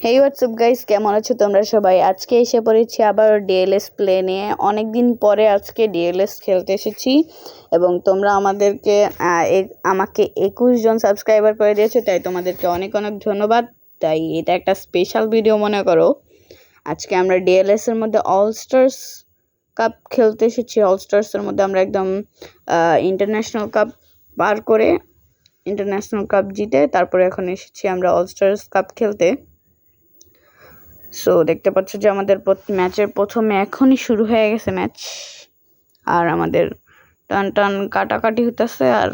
হেই WhatsApp guys, কেমন আছো তোমরা সবাই? আজকে এসে পড়েছি আবার ডিএলএস প্লে নিয়ে। অনেকদিন পরে আজকে ডিএলএস খেলতে এসেছি এবং তোমরা আমাকে 21 জন সাবস্ক্রাইবার করে দিয়েছো, তাই তোমাদেরকে অনেক অনেক ধন্যবাদ। তাই এটা একটা স্পেশাল ভিডিও মনে করো। আজকে আমরা ডিএলএস এর মধ্যে অল স্টার্স কাপ খেলতে এসেছি। অল স্টার্সের মধ্যে আমরা একদম ইন্টারন্যাশনাল কাপ পার করে ইন্টারন্যাশনাল কাপ জিতে তারপরে এখন এসেছি আমরা অল স্টার্স কাপ খেলতে। সো দেখতে পাচ্ছ যে আমাদের ম্যাচের প্রথমে এখনই শুরু হয়ে গেছে ম্যাচ, আর আমাদের টান টান কাটাকাটি হইতেছে, আর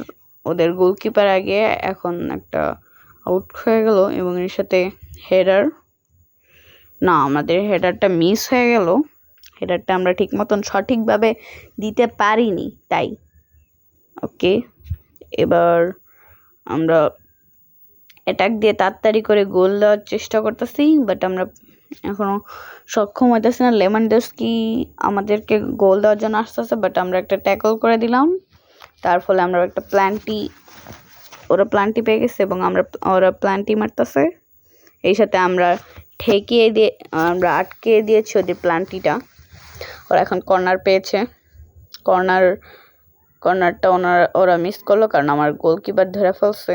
ওদের গোলকিপার আগে এখন একটা আউট হয়ে গেল এবং এর সাথে আমাদের হেডারটা মিস হয়ে গেল। হেডারটা আমরা ঠিক মতন সঠিকভাবে দিতে পারিনি, তাই ওকে এবার আমরা অ্যাটাক দিয়ে তাড়াতাড়ি করে গোল দেওয়ার চেষ্টা করতেছি, বাট আমরা এখনো সক্ষম হইতেছি না। লেভানডস্কি আমাদেরকে গোল দেওয়ার জন্য আসতেছে, বাট আমরা একটা ট্যাকল করে দিলাম, তার ফলে আমরা একটা ওরা প্ল্যান্টি পেয়ে গেছে এবং ওরা প্ল্যান্টি মারতেছে। এই সাথে আমরা আটকে দিয়েছি ওদের প্ল্যান্টিটা। ওরা এখন কর্নার পেয়েছে। কর্নারটা ওরা মিস করলো কারণ আমার গোলকিপার ধরে ফেলছে।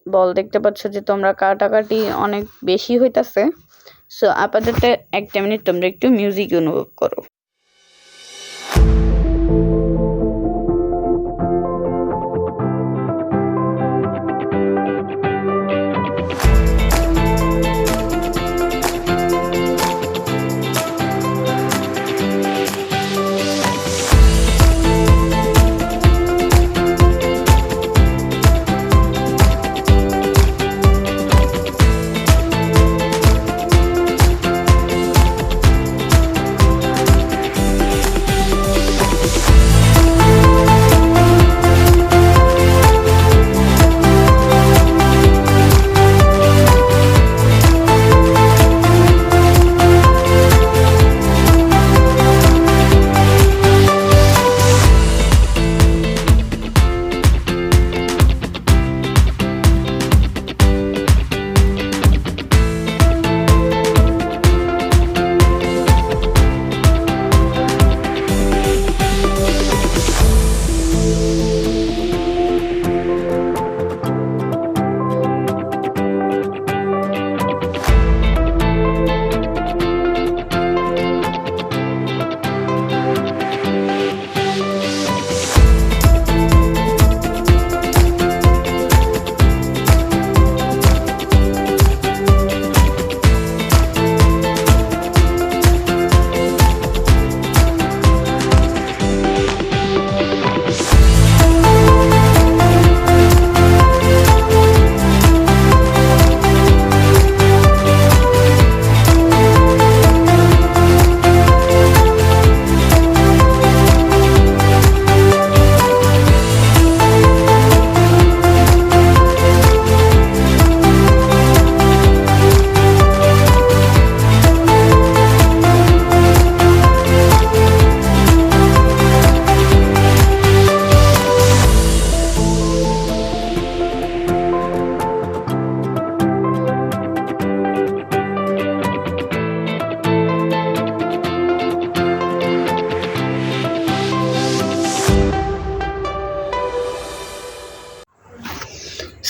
বল দেখতে পাচ্ছ যে তোমরা কাটাকাটি অনেক বেশি হইতাছে। সো আপাতত একটা মিনিট তোমরা একটু মিউজিক অনুভব করো।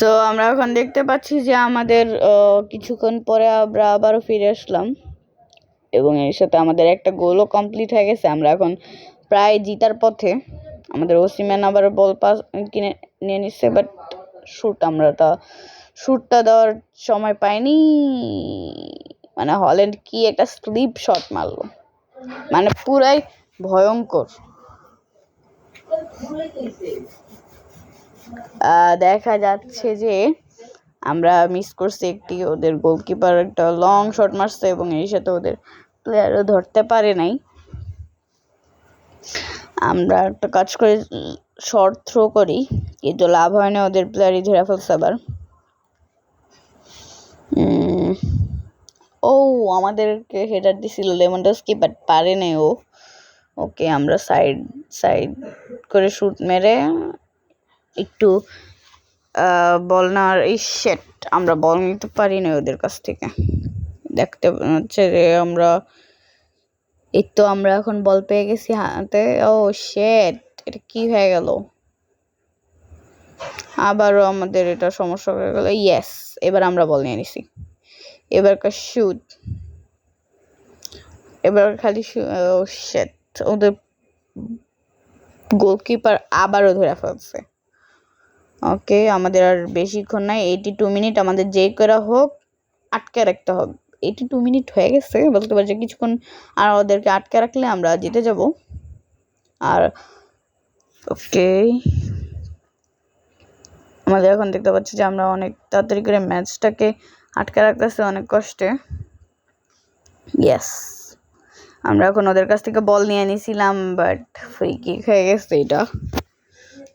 সো আমরা এখন দেখতে পাচ্ছি যে আমাদের কিছুক্ষণ পরে আমরা আবারও ফিরে আসলাম এবং এর সাথে আমাদের একটা গোলও কমপ্লিট হয়ে গেছে। আমরা এখন প্রায় জিতার পথে। আমাদের ওসিম্যান আবার বল পাস কিনে নিয়ে নিচ্ছে, বাট শ্যুটটা দেওয়ার সময় পাইনি। মানে হল্যান্ড কি একটা স্লিপ শট মারলো, মানে পুরাই ভয়ঙ্কর। দেখা যাচ্ছে যে আমরা মিস করছি একটি, ওদের গোলকিপার একটা লং শট মারছে এবং এই সাথে ওদের প্লেয়ারও ধরতে পারে নাই। আমরা একটা কাজ করে শর্ট থ্রো করি, কিন্তু লাভ হয় না, ওদের প্লেয়ারই ধরে ফেলছে আবার। আমাদেরকে হেডার দিছিল লেভানডস্কি, বাট পারে নাই ও। ওকে আমরা সাইড করে শুট মেরে একটু বল না, এই শেট, আমরা বল নিতে পারি না ওদের কাছ থেকে। দেখতে হচ্ছে যে আমরা এখন বল পেয়ে গেছি হাতে। ও শেট, এটা কি হয়ে গেল? আবারও আমাদের এটা সমস্যা হয়ে গেল। ইয়েস, এবার আমরা বল নিয়ে নিছি। এবারকার শুট, এবার খালি ও শেট, ওদের গোলকিপার আবারও ধরে ফেলছে। ওকে, আমাদের আর বেশিক্ষণ নাই, 82 মিনিট, আমাদের যে করা হোক আটকে রাখতে হবে। 82 মিনিট হয়ে গেছে, বলতে পারছি কিছুক্ষণ আর ওদেরকে আটকে রাখলে আমরা জিতে যাব। আর ওকে, আমাদের এখন দেখতে পাচ্ছি যে আমরা অনেক তাড়াতাড়ি করে ম্যাচটাকে আটকে রাখতেছি অনেক কষ্টে। ইয়েস, আমরা এখন ওদের কাছ থেকে বল নিয়ে নিয়েছিলাম, বাট ফ্রি কিক হয়ে গেছে। এটা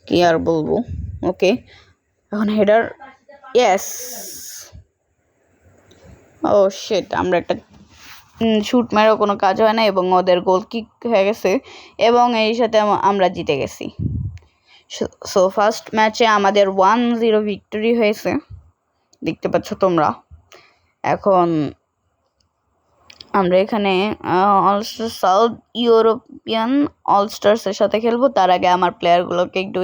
কি আর বলবো। ওকে, এখন হেডার। ইয়েস, ও শিট, আমরা একটা শুট মেরেও কোনো কাজ হয় না এবং ওদের গোল কিক হয়ে গেছে এবং এই সাথে আমরা জিতে গেছি। সো ফার্স্ট ম্যাচে আমাদের 1-0 ভিক্টরি হয়েছে, দেখতে পাচ্ছ তোমরা। এখন আমরা এখানে অলস্টার সাউথ ইউরোপিয়ান অলস্টার্সের সাথে খেলবো। তার আগে আমার প্লেয়ারগুলোকে একটু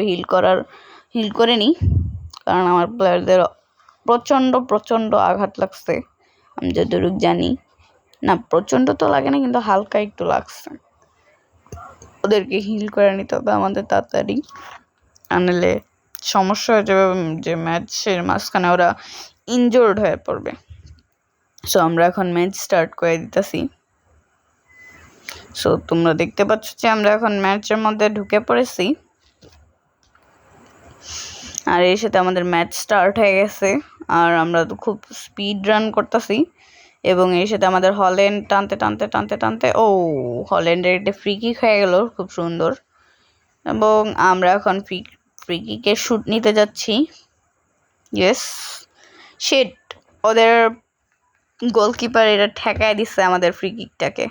হিল করে নিই, কারণ আমার প্লেয়ারদের প্রচণ্ড আঘাত লাগছে, আমি যতটুকু জানি। না, প্রচণ্ড তো লাগে না, কিন্তু হালকা একটু লাগছে। ওদেরকে হিল করে নিতে হবে আমাদের তাড়াতাড়ি, আনলে সমস্যা হয়ে যাবে যে ম্যাচের মাঝখানে ওরা ইনজোর্ড হয়ে পড়বে। সো আমরা এখন ম্যাচ স্টার্ট করে দিতেছি। সো তোমরা দেখতে পাচ্ছ যে আমরা এখন ম্যাচের মধ্যে ঢুকে পড়েছি, আর এর সাথে আমাদের ম্যাচ স্টার্ট হয়ে গেছে। আর আমরা তো খুব স্পিড রান করতেছি এবং এর সাথে আমাদের হল্যান্ড টানতে ও হল্যান্ডের একটা ফ্রি কিক হয়ে গেল, খুব সুন্দর। এবং আমরা এখন ফ্রি কিকের শুট নিতে যাচ্ছি। ইয়েস, শিট, ওদের গোলকিপার এটা ঠেকায় দিচ্ছে আমাদের ফ্রি কিকটাকে।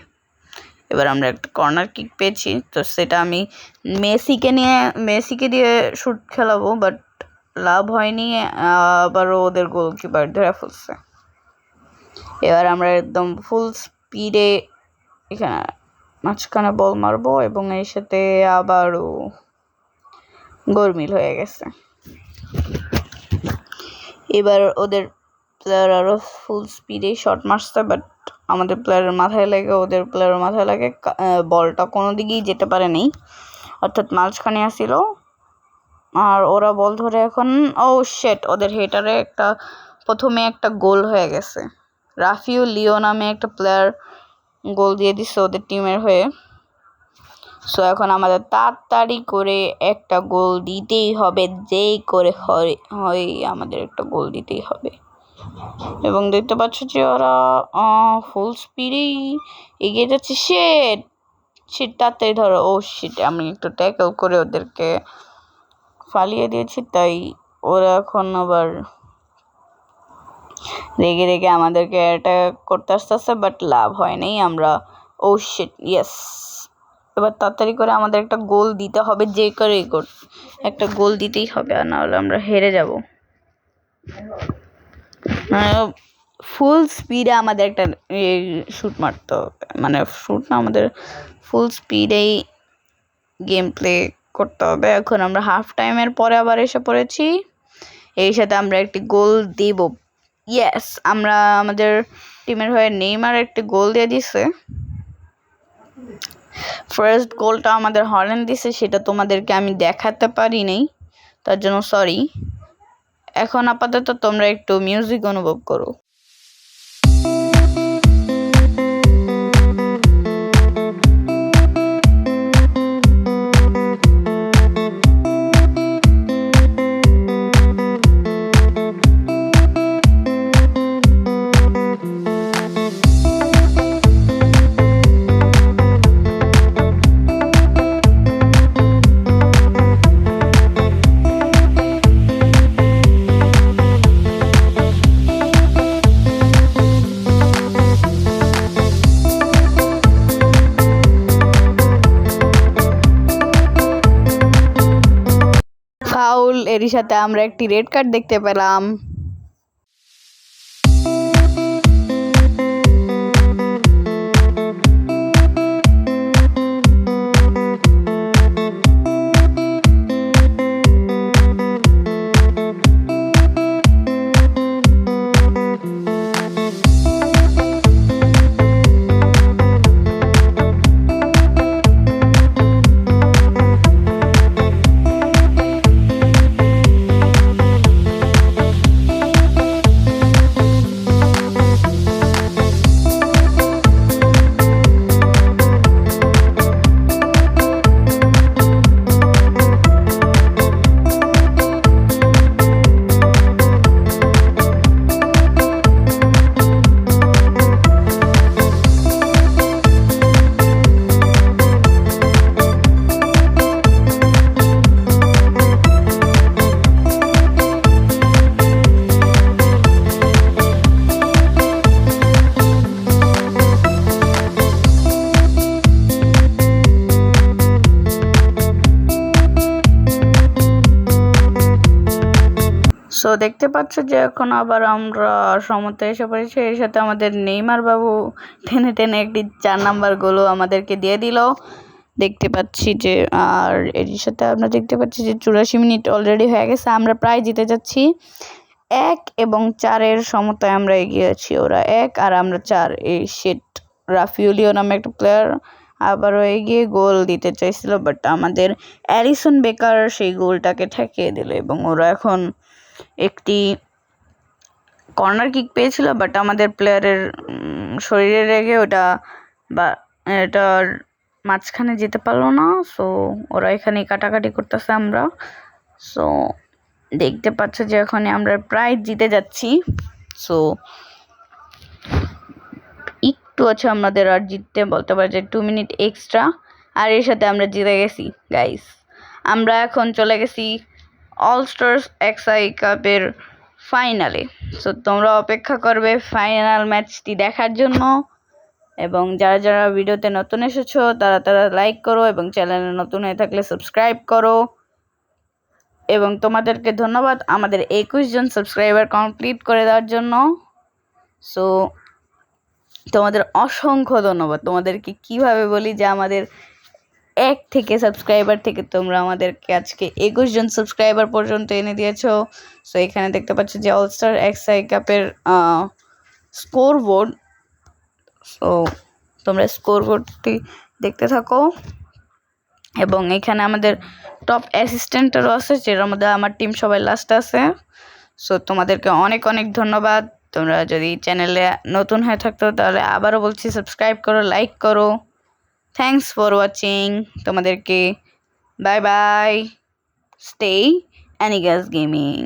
এবার আমরা একটা কর্নার কিক পেয়েছি, তো সেটা আমি মেসিকে দিয়ে শুট খেলাবো, বাট লাভ হয়নি। আবারও ওদের গোলকিপার ধরে ফেলছে। এবার আমরা একদম ফুল স্পিডে এখানে মাঝখানে বল মারবো এবং এর সাথে আবারও গোলমিল হয়ে গেছে। এবার ওদের প্লেয়ার আরও ফুল স্পিডে শট মারছে, বাট আমাদের প্লেয়ারের মাথায় লাগে, ওদের প্লেয়ারের মাথায় লাগে, বলটা কোনো দিকেই যেতে পারে নাই, অর্থাৎ মাঝখানে আসছিল। আর ওরা বল ধরে এখন ও শেট, ওদের হেটারে প্রথমে একটা গোল হয়ে গেছে। রাফিউ লিও নামে একটা প্লেয়ার গোল দিয়ে দিচ্ছে ওদের টিমের হয়ে। সো এখন আমাদের তাড়াতাড়ি করে একটা গোল দিতেই হবে, যেই করে হয় আমাদের একটা গোল দিতেই হবে। এবং দেখতে পাচ্ছ যে ওরা ফুল স্পিডেই এগিয়ে যাচ্ছে। শিট, তাড়াতাড়ি ধরো। ও শিট, আমি একটু ট্যাকল করে ওদেরকে ফালিয়ে দিয়েছি, তাই ওরা এখন আবার রেগে আমাদেরকে অ্যাটাক করতে আসতেছে, বাট লাভ হয় নাই। আমরা ও শিট, ইয়েস, এবার তাড়াতাড়ি করে আমাদের একটা গোল দিতে হবে, যে করেই একটা গোল দিতেই হবে, আর নাহলে আমরা হেরে যাব। ফুল স্পিডে আমাদের একটা শুট মারতে হবে, মানে শুট না, আমাদের ফুল স্পিডেই গেম প্লে করতে হবে। এখন আমরা হাফ টাইমের পরে আবার এসে পড়েছি, এই সাথে আমরা একটি গোল দিব। ইয়েস, আমরা আমাদের টিমের হয়ে নেইমার একটি গোল দিয়ে দিছে। ফার্স্ট গোলটা আমাদের হল্যান্ড দিছে, সেটা তোমাদেরকে আমি দেখাতে পারি নাই, তার জন্য সরি। এখন আপাতত তোমরা একটু মিউজিক অনুভব করো। এরই সাথে আমরা একটি রেড কার্ড দেখতে পেলাম। সো দেখতে পাচ্ছ যে এখন আবার আমরা সমতে এসে পড়েছি। এর সাথে আমাদের নেইমার বাবু টেনে টেনে একটি 4 নাম্বার গোলও আমাদেরকে দিয়ে দিল দেখতে পাচ্ছি যে। আর এর সাথে আমরা দেখতে পাচ্ছি যে 84 মিনিট অলরেডি হয়ে গেছে, আমরা প্রায় জিতে যাচ্ছি। 1 এবং 4-এর সমতায় আমরা এগিয়ে আছি, ওরা 1 আর আমরা 4। এই শিট রাফিউলিও নামে একটা প্লেয়ার আবারও এগিয়ে গোল দিতে চাইছিল, বাট আমাদের অ্যালিসন বেকার সেই গোলটাকে ঠেকিয়ে দিল এবং ওরা এখন একটি কর্নার কিক পেয়েছিল, বাট আমাদের প্লেয়ারের শরীরে রেখে ওটা বা এটার মাঝখানে যেতে পারলো না। সো ওরা এখানে কাটাকাটি করতেছে আমরা। সো দেখতে পাচ্ছ যে এখন আমরা প্রায় জিতে যাচ্ছি। সো একটু আছে আমাদের আর জিততে, বলতে পারে যে 2 মিনিট এক্সট্রা, আর এর সাথে আমরা জিতে গেছি গাইস। আমরা এখন চলে গেছি অল স্টার্স এক্সআই কাপের ফাইনালে। সো তোমরা অপেক্ষা করবে ফাইনাল ম্যাচটি দেখার জন্য, এবং যারা যারা ভিডিওতে নতুন এসেছো তারা লাইক করো এবং চ্যানেলে নতুন হয়ে থাকলে সাবস্ক্রাইব করো। এবং তোমাদেরকে ধন্যবাদ আমাদের 21 জন সাবস্ক্রাইবার কমপ্লিট করে দেওয়ার জন্য। সো তোমাদের অসংখ্য ধন্যবাদ। তোমাদেরকে কিভাবে বলি যে আমাদের 1 থেকে সাবস্ক্রাইবার থেকে তোমরা আমাদেরকে আজকে 21 জন সাবস্ক্রাইবার পর্যন্ত এনে দিয়েছো। সো এখানে দেখতে পাচ্ছ যে অলস্টার এক্সআই কাপের স্কোর বোর্ড। সো তোমরা স্কোর বোর্ডটি দেখতে থাকো, এবং এখানে আমাদের টপ অ্যাসিস্ট্যান্টেরও আছে, যেটার মধ্যে আমার টিম সবাই লাস্টে আছে। সো তোমাদেরকে অনেক অনেক ধন্যবাদ। তোমরা যদি চ্যানেলে নতুন হয়ে থাকতো তাহলে আবারও বলছি সাবস্ক্রাইব করো, লাইক করো। Thanks for watching. তোমাদেরকে bye bye. Stay Anigas gaming.